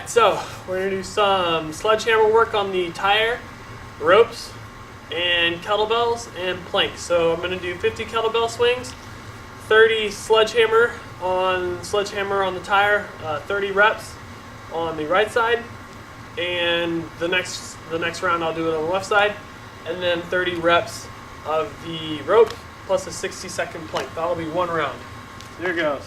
Alright, so we're going to do some sledgehammer work on the tire, ropes, and kettlebells, and planks. So I'm going to do 50 kettlebell swings, 30 sledgehammer on the tire, 30 reps on the right side, and the next round I'll do it on the left side, and then 30 reps of the rope plus a 60-second plank. That'll be one round. Here goes.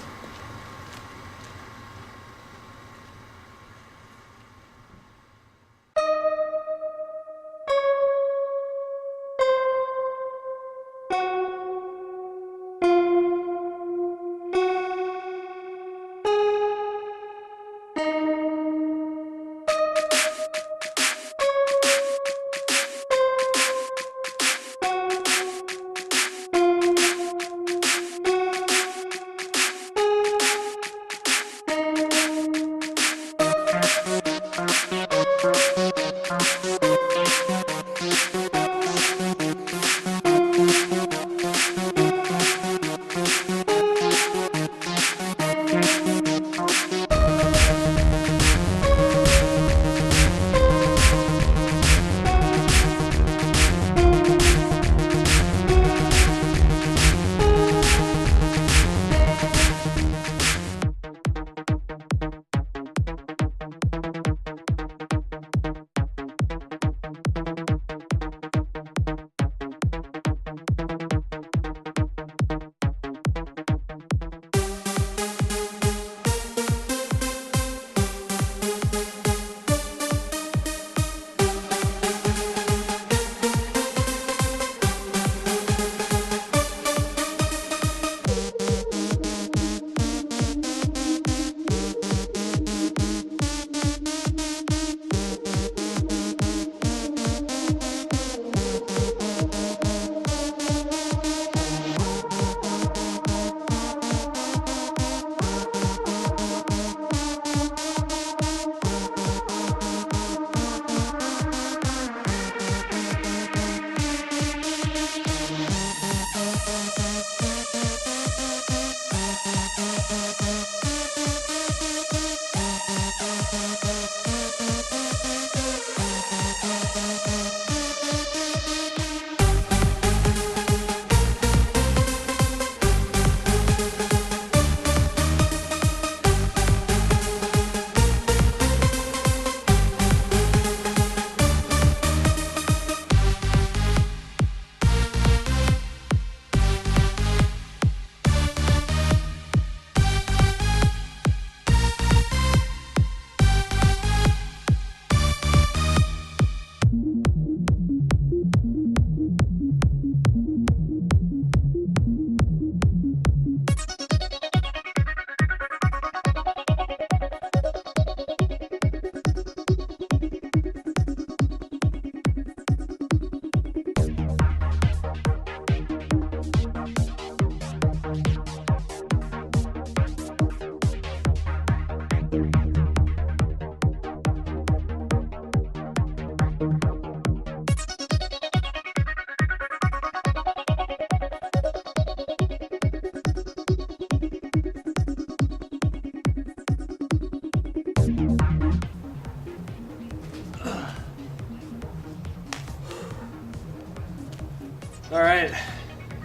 All right,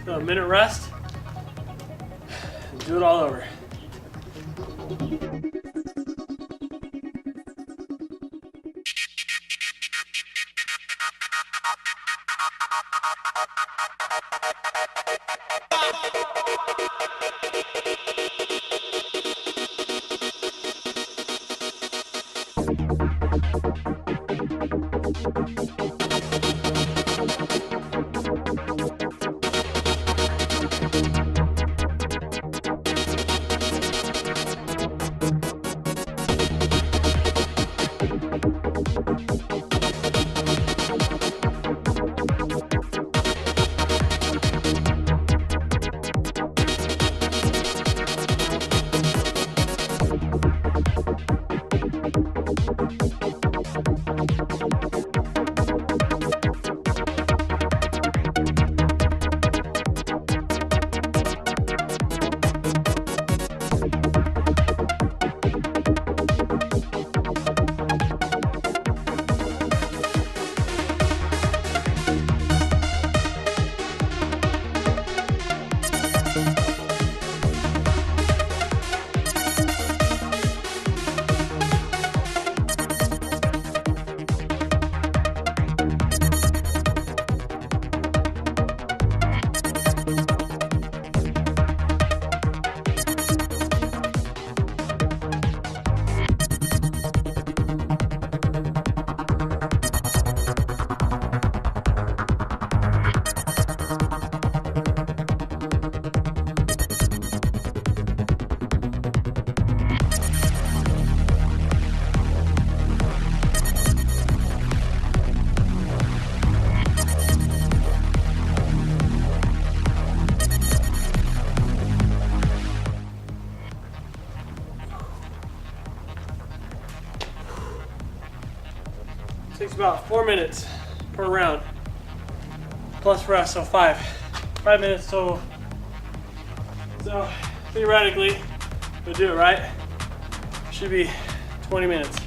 so a minute rest, and do it all over. about 4 minutes per round, plus rest, so 5 minutes total. So theoretically, if we do it right, should be 20 minutes.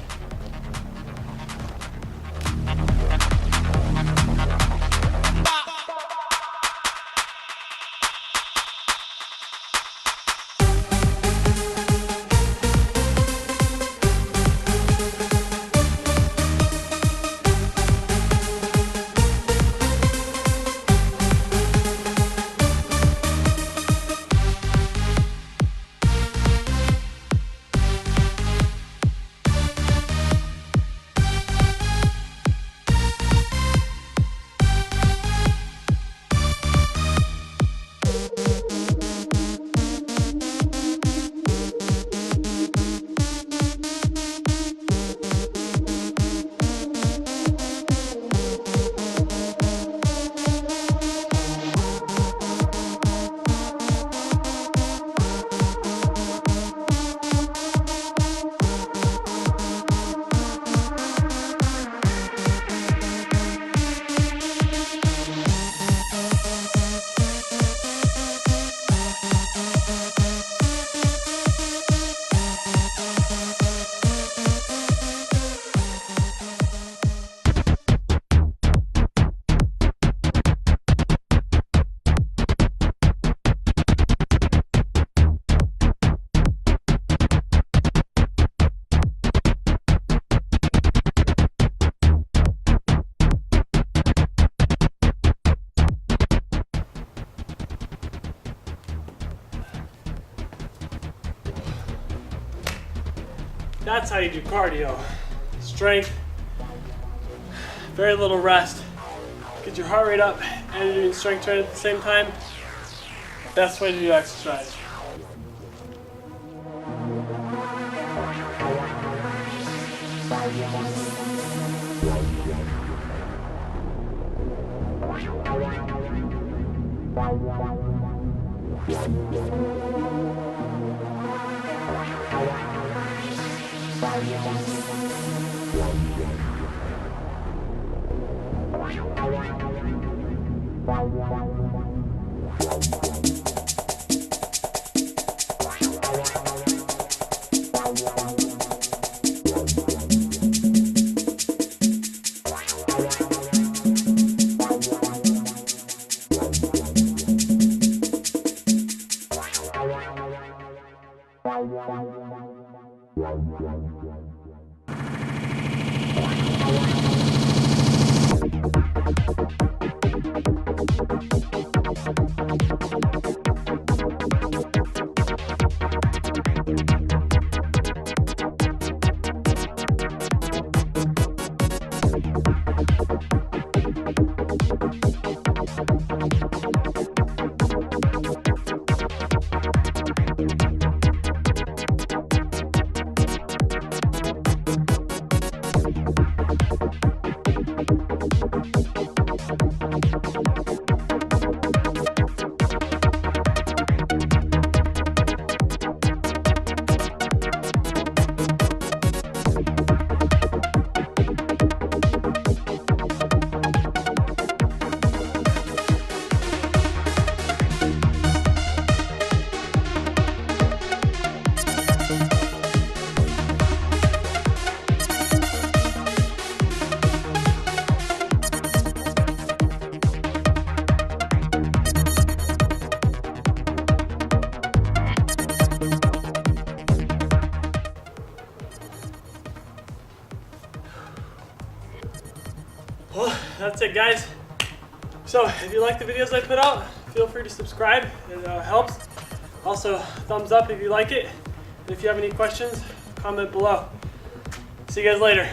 That's how you do cardio. Strength, very little rest. Get your heart rate up and you're doing strength training at the same time. Best way to do exercise. Well, that's it, guys. So if you like the videos I put out, feel free to subscribe. It helps. Also, thumbs up if you like it. And if you have any questions, comment below. See you guys later.